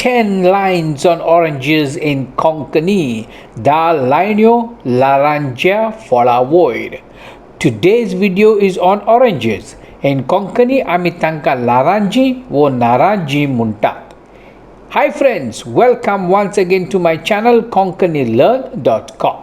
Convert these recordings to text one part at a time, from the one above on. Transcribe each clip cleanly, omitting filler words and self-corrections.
10 lines on oranges in Konkani, da Linio, Larangia, Folla, Voir. Today's video is on oranges. In Konkani आम्ही तांकां लारांजी व नारांजी म्हणटात. Hi friends, welcome once again to my channel konkanilearn.com.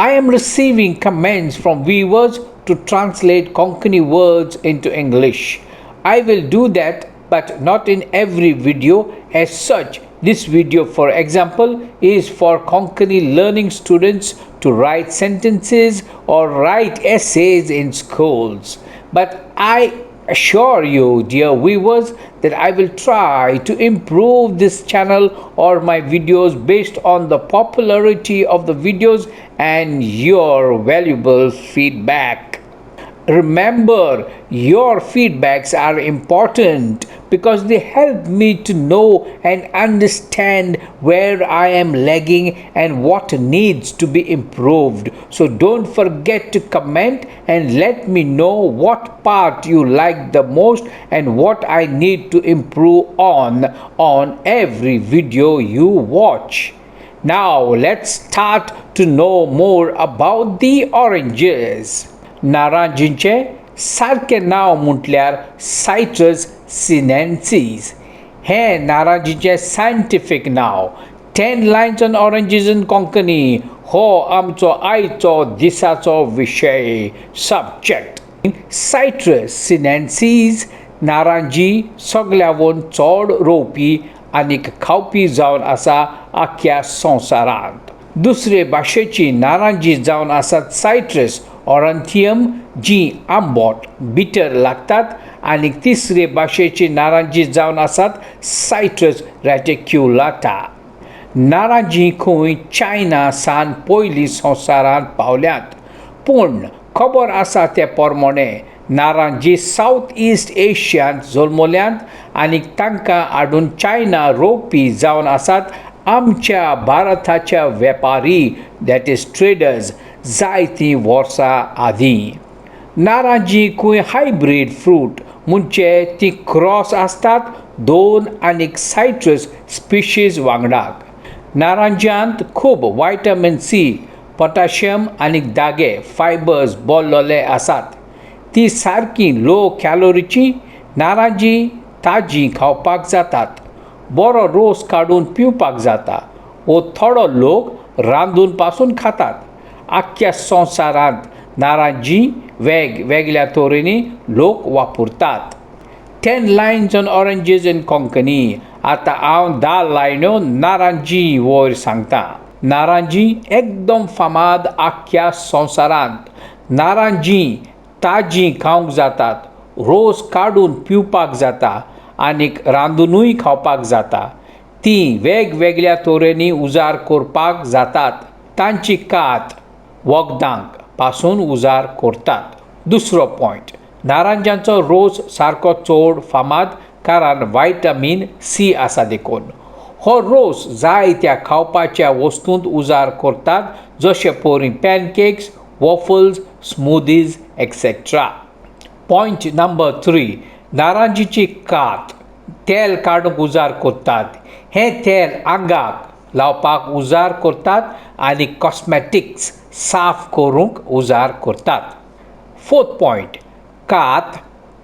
I am receiving comments from viewers to translate Konkani words into English. I will do that, but not in every video. As such, this video, for example, is for Konkani learning students to write sentences or write essays in schools. But I assure you, dear viewers, that I will try to improve this channel or my videos based on the popularity of the videos and your valuable feedback. Remember, your feedbacks are important because they help me to know and understand where I am lagging and what needs to be improved. So don't forget to comment and let me know what part you like the most and what I need to improve on every video you watch. Now let's start to know more about the oranges. नारांजींचे सारखे नाव म्हटल्यार citrus सिनेन्सीस. हे नारांजीचे scientific now. 10 lines on oranges in Konkani हो आमचो आयचो दिसाचो विशय subject. Citrus सिनेन्सीस नारांजी सगळ्यावून चड रोवपी आनीक खावपी जावन आसा आख्या संवसारांत. दुसरे भाशेची नारांजी जावन आसात सायट्रस ऑरंथियम जी आंबट बिटर लागतात आणि तिसरे भाशेची नारांजी जावन आसात सायट्रस रेटिक्युलाटा. नारांजी खंय चायना सान पयलीं संवसारांत पावल्यात, पूण खबर आसा ते प्रमाणे नारांजी सावथ ईस्ट एशियांत जल्मल्यांत आनी तांकां हाडून चायना रोवपी जावन आसात आमच्या भारताच्या वेपारी दॅट इज ट्रेडर्स जायतीं वर्सां आदीं. नारांजी खंय हायब्रीड फ्रूट म्हणजे ती क्रॉस आसतात दोन आनीक सायट्रस स्पिशीज वांगडाक. नारांज्यांत खूब व्हायटमीन सी, पोटॅशियम आनीक दागे फायबर्स भरलेले आसात. ती सारकी लो कॅलरीची. नारांजी ताजी खावपाक जातात, बरो रोस काडून पिवपाक जाता वो थोडो लोक रांदून पासून खातात. आख्या संवसारांत नारांजी वेगवेगळ्या तरेनी लोक वापरतात. 10 lines on oranges in Konkani. आतां हांव 10 लायन्यो नारांजी वयर सांगता. नारांजी एकदम फामाद आख्या संवसारांत. नारांजी ताजी खावंक जातात, रोस काडून पिवपाक जाता आनीक रांदूनूय खावपाक जाता. ती वेगवेगळ्या तरेनी उजार करपाक जातात. तांची कात वखदांक पासून उजार करतात. दुसरो पॉयंट, नारांजांचो रोस सारको चड फामाद कारण व्हायटमीन सी आसा देखून. हो रोस जायत्या खावपाच्या वस्तूंत उजार करतात जशे परी pancakes, waffles, smoothies etcetera. Point number 3, नारांजीची कात तेल काडूंक उजार करतात. हें तेल आंगाक लावपाक उजार करतात आनी कॉस्मेटिक्स साफ करूंक उजार करतात. 4th पॉयंट, कात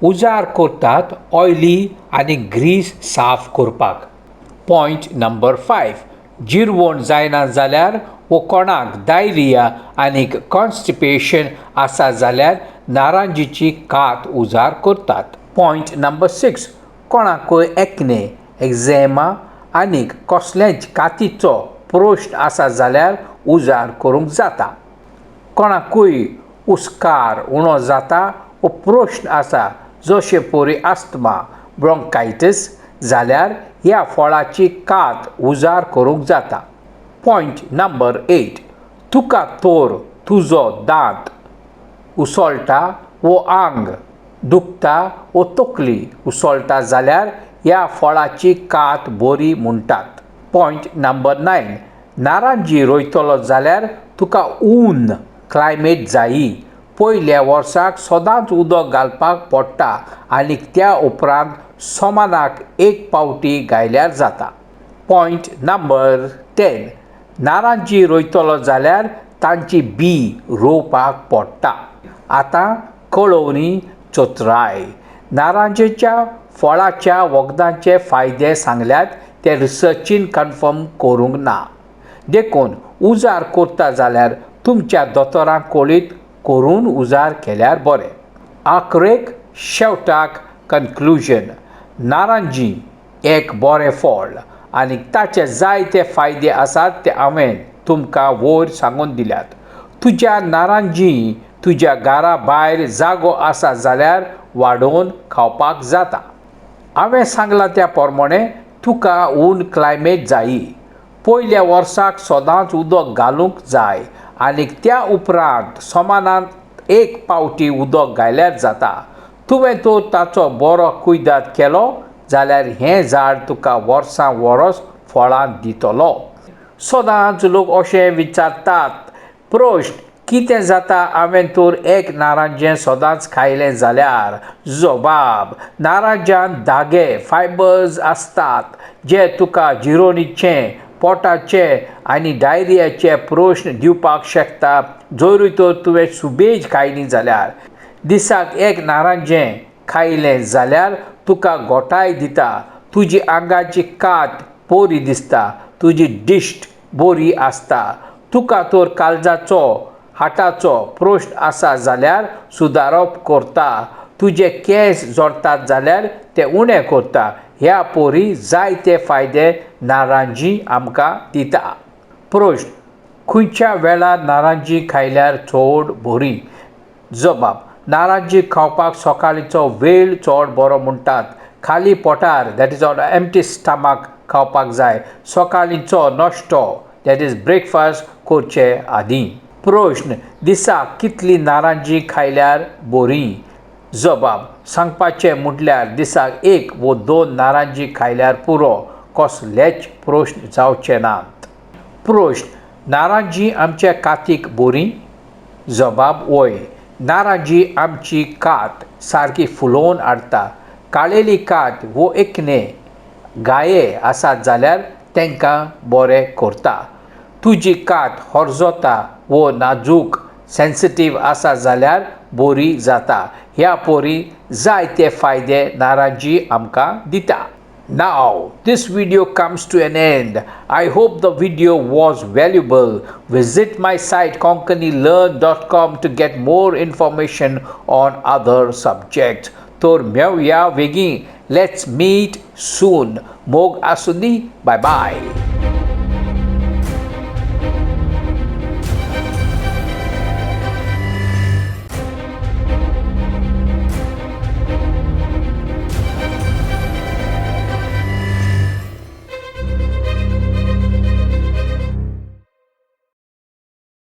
उजार करतात ऑयली आनी ग्रीस साफ करपाक. पॉयंट नंबर 5, जिरवण जायना जाल्यार वो कोणाक डायरिया आनीक कॉन्स्टिपेशन आसा जाल्यार नारांजीची कात उजार करतात. पॉयंट नंबर 6, कोणाकूय एक्ने, एक्झेमा आनीक कसलेंच कातीचो प्रश्न आसा जाल्यार उजार करूंक जाता. कोणाकूय उस्कार उणो जाता वो प्रश्न आसा जशे परी आस्थमा, ब्रोंकायटीस जाल्यार ह्या फळाची कात उजार करूंक जाता. पॉयंट नंबर 8, तुका तोर तुजो दांत उसळटा वो आंग दुखता वो तकली उसळटा जाल्यार ह्या फळाची कात बरी म्हणटात. पॉयंट नंबर 9, नारांजी रोयतलो जाल्यार तुका ऊन क्लायमेट जायी. पयल्या वर्साक सदांच उदक घालपाक पडटा आनी त्या उपरांत सोमानाक एक पावटी गायल्यार जाता. Point number 10. नारांजी रोयतलो जाल्यार तांची बी रोवपाक पडटा. आतां कळोवणी चोत्राय. नारांजेच्या फळाच्या वखदांचे फायदे सांगल्यात ते रिसर्चीन कन्फर्म करूंक ना. देखून उजार करता जाल्यार तुमच्या दोतोरांक कळीत करून उजार केल्यार बरें. आखरेक शेवटाक कन्क्लुजन. नारांजी एक बरें फळ आनी ताचे जायते फायदे आसात ते हांवें तुमकां वयर सांगून दिल्यात. तुज्या नारांजी तुज्या घरा भायर जागो आसा जाल्यार वाडोवन खावपाक जाता. हांवें सांगलां त्या प्रमाणें तुका ऊन क्लायमेट जायी. पयल्या वर्साक सदांच उदक घालूंक जाय आनी त्या उपरांत समानांत एक पावटी उदक घायल्यार जाता. तुवें तर ताचो बरो कुयदाद केलो जाल्यार हें झाड तुका वर्सां वरस फळां दितलो. सदांच लोक अशें विचारतात, प्रश्न कितें जाता हांवें तर एक नारांजें सदांच खायलें जाल्यार? जबाब, नारांजांत दागे फायबर्स आसतात जे तुका जिरोणीचे, पोटाचे आनी डायरियाचे प्रश्न दिवपाक शकता जरूय तर तुवें सुबेज खायली जाल्यार. दिसाक एक नारांजें खायलें जाल्यार तुका घोटाय दिता, तुजी आंगाची कात बरी दिसता, तुजी दिश्ट बरी आसता. तुका तर काळजाचो हार्टाचो प्रश्न आसा जाल्यार सुदारप करता. तुजे केंस जोडटात जाल्यार ते उणें करता. ह्या पोरी जायते फायदे नारांजी आमकां दिता. प्रश्न, खंयच्या वेळार नारांजी खायल्यार चड बरी? जबाब, नारांजी खावपाक सकाळींचो वेळ चड बरो म्हणटात. खाली पोटार that is on empty stomach खावपाक जाय. सकाळींचो नाश्तो दॅट इज ब्रेकफास्ट करचे आदीं. प्रश्न, दिसाक कितली नारांजी खायल्यार बरी? जबाब, सांगपाचें म्हटल्यार दिसाक 1 वा 2 नारांजी खायल्यार पुरो. कसलेच प्रश्न जावचे नात. प्रश्न, नारांजी आमच्या कातीक बरी? जबाब, वय. नारांजी आमची कात सारकी फुलोवन हाडटा. काळेली कात वो एकने गाये आसात जाल्यार तांकां बरें करता. तुजी कात हरजोता वो नाजूक सेन्सिटीव आसा जाल्यार बरी जाता. ह्या पोरी जायते फायदे नारांजी आमकां दिता. Now, this video comes to an end. I hope the video was valuable. Visit my site konkanelearn.com to get more information on other subjects. तर मेवया वेगीं. Let's meet soon. मोग आसुनी. Bye bye.